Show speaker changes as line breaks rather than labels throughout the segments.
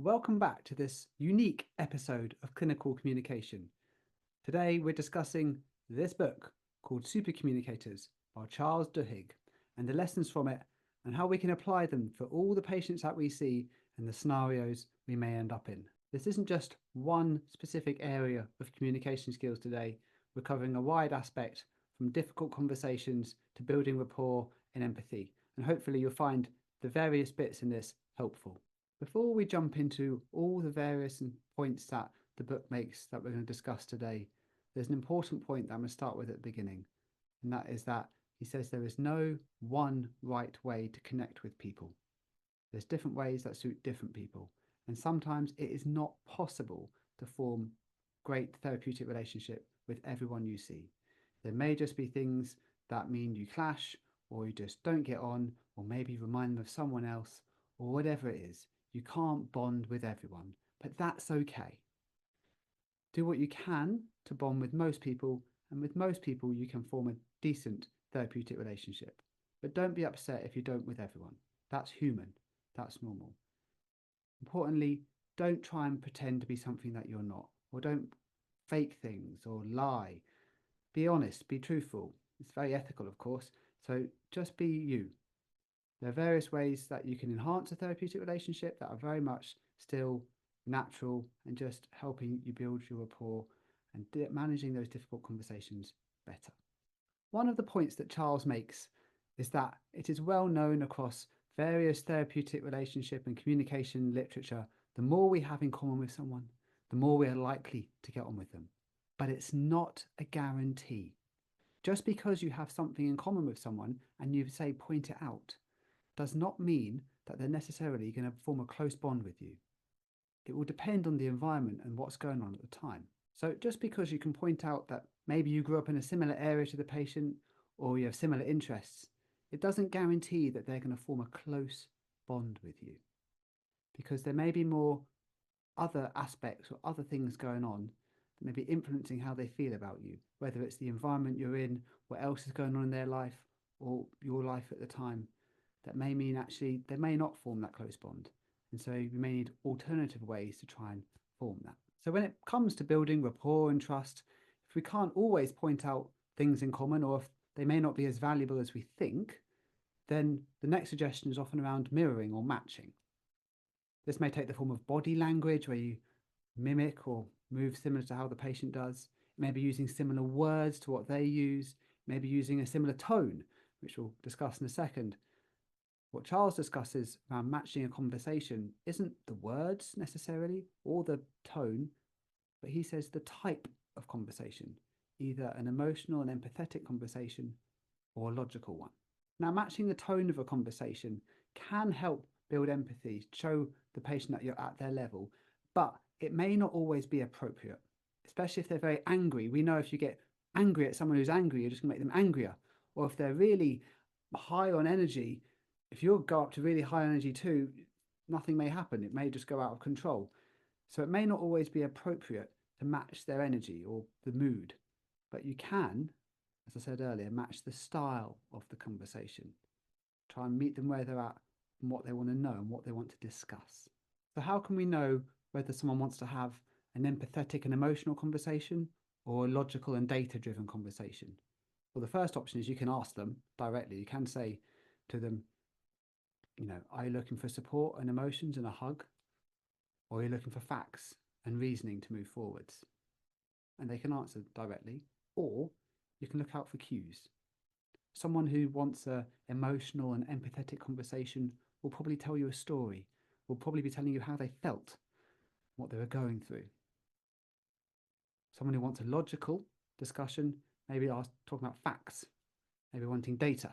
Welcome back to this unique episode of Clinical Communication. Today we're discussing this book called Supercommunicators by Charles Duhigg and the lessons from it and how we can apply them for all the patients that we see and the scenarios we may end up in. This isn't just one specific area of communication skills today. We're covering a wide aspect from difficult conversations to building rapport and empathy. And hopefully you'll find the various bits in this helpful. Before we jump into all the various points that the book makes that we're going to discuss today, there's an important point that I'm going to start with at the beginning, and that is that he says there is no one right way to connect with people. There's different ways that suit different people, and sometimes it is not possible to form great therapeutic relationship with everyone you see. There may just be things that mean you clash, or you just don't get on, or maybe remind them of someone else, or whatever it is. You can't bond with everyone, but that's okay. Do what you can to bond with most people, and with most people you can form a decent therapeutic relationship. But don't be upset if you don't with everyone. That's human. That's normal. Importantly, don't try and pretend to be something that you're not, or don't fake things or lie. Be honest, be truthful. It's very ethical, of course, so just be you. There are various ways that you can enhance a therapeutic relationship that are very much still natural and just helping you build your rapport and managing those difficult conversations better. One of the points that Charles makes is that it is well known across various therapeutic relationship and communication literature, the more we have in common with someone, the more we are likely to get on with them. But it's not a guarantee. Just because you have something in common with someone and you say point it out, does not mean that they're necessarily going to form a close bond with you. It will depend on the environment and what's going on at the time. So just because you can point out that maybe you grew up in a similar area to the patient or you have similar interests, it doesn't guarantee that they're going to form a close bond with you, because there may be more other aspects or other things going on that may be influencing how they feel about you, whether it's the environment you're in, what else is going on in their life or your life at the time. That may mean actually they may not form that close bond. And so we may need alternative ways to try and form that. So when it comes to building rapport and trust, if we can't always point out things in common, or if they may not be as valuable as we think, then the next suggestion is often around mirroring or matching. This may take the form of body language, where you mimic or move similar to how the patient does. It may be using similar words to what they use, maybe using a similar tone, which we'll discuss in a second. What Charles discusses around matching a conversation isn't the words necessarily or the tone, but he says the type of conversation, either an emotional and empathetic conversation or a logical one. Now, matching the tone of a conversation can help build empathy, show the patient that you're at their level, but it may not always be appropriate, especially if they're very angry. We know if you get angry at someone who's angry, you're just going to make them angrier. Or if they're really high on energy, if you go up to really high energy too, nothing may happen. It may just go out of control. So it may not always be appropriate to match their energy or the mood, but you can, as I said earlier, match the style of the conversation. Try and meet them where they're at and what they want to know and what they want to discuss. So how can we know whether someone wants to have an empathetic and emotional conversation or a logical and data-driven conversation? Well, the first option is you can ask them directly. You can say to them, are you looking for support and emotions and a hug? Or are you looking for facts and reasoning to move forwards? And they can answer directly. Or you can look out for cues. Someone who wants an emotional and empathetic conversation will probably tell you a story, will probably be telling you how they felt, what they were going through. Someone who wants a logical discussion, maybe talking about facts, maybe wanting data.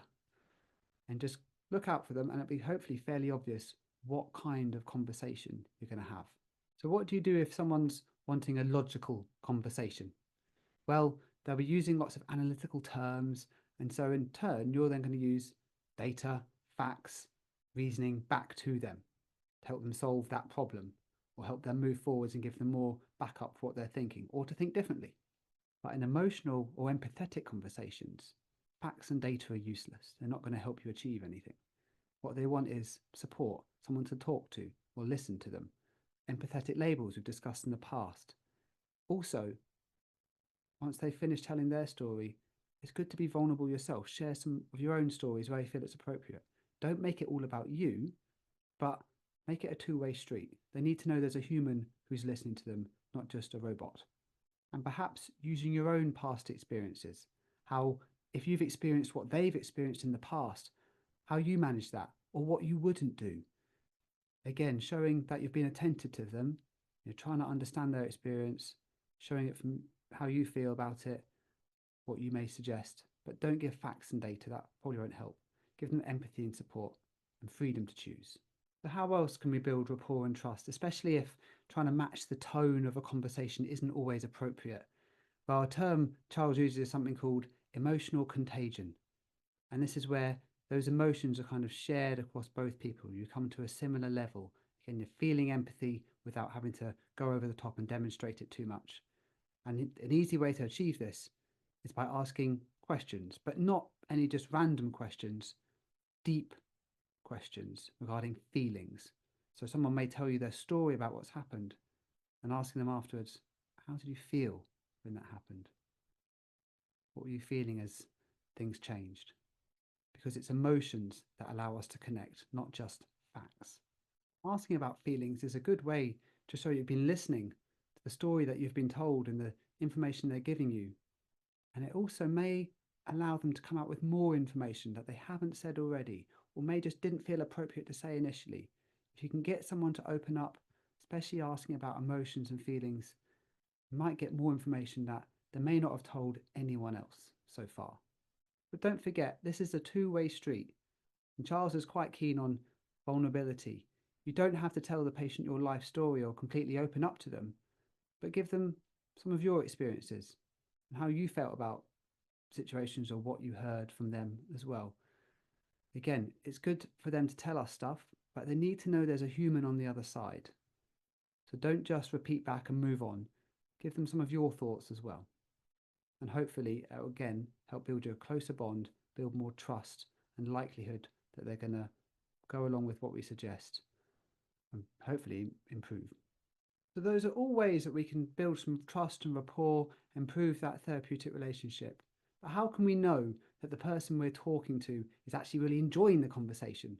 And just look out for them, and it'll be hopefully fairly obvious what kind of conversation you're going to have. So what do you do if someone's wanting a logical conversation? Well, they'll be using lots of analytical terms, and so in turn, you're then going to use data, facts, reasoning back to them to help them solve that problem or help them move forwards and give them more backup for what they're thinking or to think differently. But in emotional or empathetic conversations, facts and data are useless. They're not going to help you achieve anything. What they want is support, someone to talk to or listen to them. empathetic labels we've discussed in the past. Also, once they've finished telling their story, it's good to be vulnerable yourself. Share some of your own stories where you feel it's appropriate. Don't make it all about you, but make it a two-way street. They need to know there's a human who's listening to them, not just a robot. And perhaps using your own past experiences, how if you've experienced what they've experienced in the past, how you manage that or what you wouldn't do. Again, showing that you've been attentive to them, you're trying to understand their experience, showing it from how you feel about it, what you may suggest, but don't give facts and data. That probably won't help. Give them empathy and support and freedom to choose. So how else can we build rapport and trust, especially if trying to match the tone of a conversation isn't always appropriate? Well, a term Charles uses is something called emotional contagion. And this is where those emotions are kind of shared across both people. You come to a similar level. Again, you're feeling empathy without having to go over the top and demonstrate it too much. And an easy way to achieve this is by asking questions, but not any just random questions, deep questions regarding feelings. So someone may tell you their story about what's happened and asking them afterwards, how did you feel when that happened? What were you feeling as things changed? Because it's emotions that allow us to connect, not just facts. Asking about feelings is a good way to show you've been listening to the story that you've been told and the information they're giving you. And it also may allow them to come out with more information that they haven't said already, or may just didn't feel appropriate to say initially. If you can get someone to open up, especially asking about emotions and feelings, you might get more information that they may not have told anyone else so far. But don't forget, this is a two-way street. And Charles is quite keen on vulnerability. You don't have to tell the patient your life story or completely open up to them, but give them some of your experiences and how you felt about situations or what you heard from them as well. Again, it's good for them to tell us stuff, but they need to know there's a human on the other side. So don't just repeat back and move on. Give them some of your thoughts as well. And hopefully, it will again help build you a closer bond, build more trust and likelihood that they're going to go along with what we suggest and hopefully improve. So those are all ways that we can build some trust and rapport, improve that therapeutic relationship. But how can we know that the person we're talking to is actually really enjoying the conversation?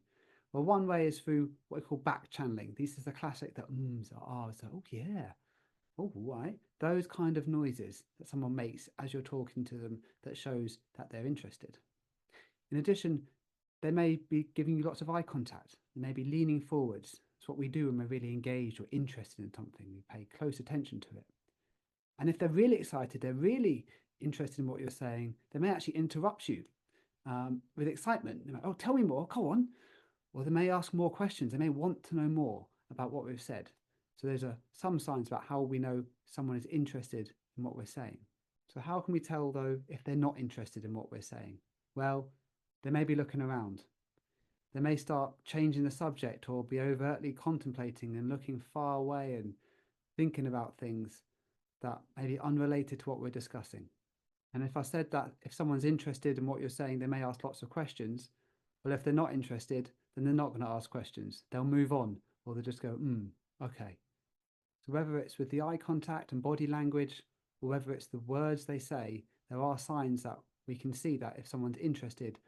Well, one way is through what we call back channeling. This is the classic that ums or ahs, oh yeah, oh right. Those kind of noises that someone makes as you're talking to them that shows that they're interested. In addition, they may be giving you lots of eye contact. They may be leaning forwards. It's what we do when we're really engaged or interested in something. We pay close attention to it. And if they're really excited, they're really interested in what you're saying, they may actually interrupt you with excitement. They might, oh, tell me more, go on. Or they may ask more questions. They may want to know more about what we've said. So those are some signs about how we know someone is interested in what we're saying. So how can we tell, though, if they're not interested in what we're saying? Well, they may be looking around. They may start changing the subject or be overtly contemplating and looking far away and thinking about things that may be unrelated to what we're discussing. And if I said that if someone's interested in what you're saying, they may ask lots of questions. Well, if they're not interested, then they're not going to ask questions. They'll move on, or they'll just go, okay. So whether it's with the eye contact and body language, or whether it's the words they say, there are signs that we can see that if someone's interested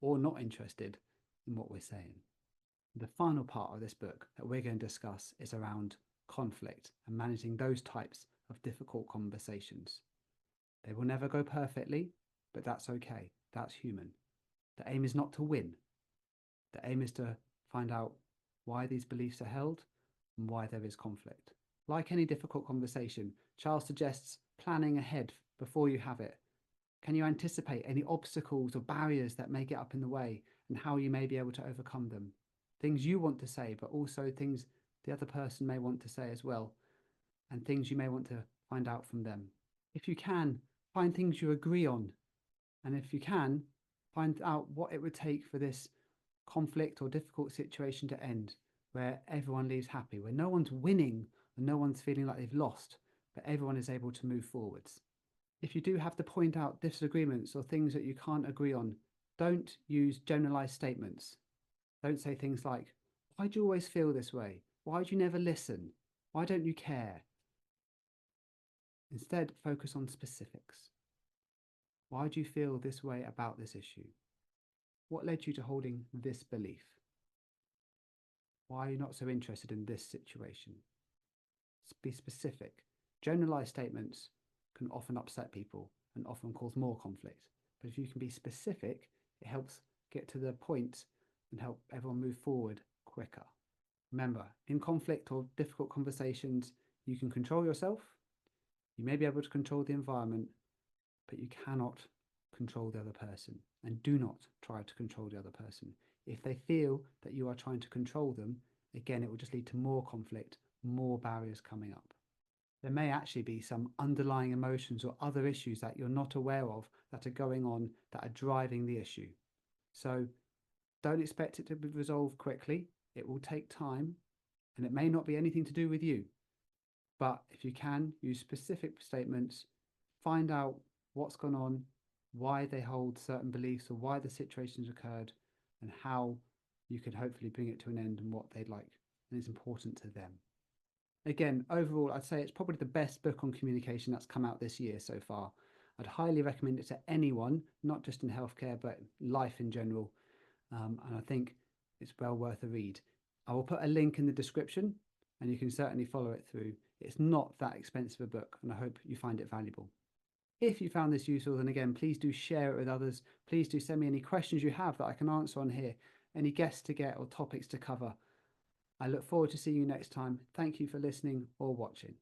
or not interested in what we're saying. The final part of this book that we're going to discuss is around conflict and managing those types of difficult conversations. They will never go perfectly, but that's okay. That's human. The aim is not to win. The aim is to find out why these beliefs are held and why there is conflict. Like any difficult conversation, Charles suggests planning ahead before you have it. Can you anticipate any obstacles or barriers that may get up in the way and how you may be able to overcome them? Things you want to say, but also things the other person may want to say as well, and things you may want to find out from them. If you can, find things you agree on. And if you can, find out what it would take for this conflict or difficult situation to end, where everyone leaves happy, where no one's winning and no one's feeling like they've lost, but everyone is able to move forwards. If you do have to point out disagreements or things that you can't agree on, don't use generalized statements. Don't say things like, why do you always feel this way? Why do you never listen? Why don't you care? Instead, focus on specifics. Why do you feel this way about this issue? What led you to holding this belief? Why are you not so interested in this situation? Be specific. Generalized statements can often upset people and often cause more conflict. But if you can be specific, it helps get to the point and help everyone move forward quicker. Remember, in conflict or difficult conversations, you can control yourself. You may be able to control the environment, but you cannot control the other person. And do not try to control the other person. If they feel that you are trying to control them, again, it will just lead to more conflict, more barriers coming up. There may actually be some underlying emotions or other issues that you're not aware of that are going on that are driving the issue. So don't expect it to be resolved quickly. It will take time, and it may not be anything to do with you. But if you can, use specific statements, find out what's gone on, why they hold certain beliefs or why the situations occurred, and how you can hopefully bring it to an end and what they'd like, and it's important to them. Again, overall, I'd say it's probably the best book on communication that's come out this year so far. I'd highly recommend it to anyone, not just in healthcare, but life in general. And I think it's well worth a read. I will put a link in the description and you can certainly follow it through. It's not that expensive a book, and I hope you find it valuable. If you found this useful, then again, please do share it with others. Please do send me any questions you have that I can answer on here, any guests to get or topics to cover. I look forward to seeing you next time. Thank you for listening or watching.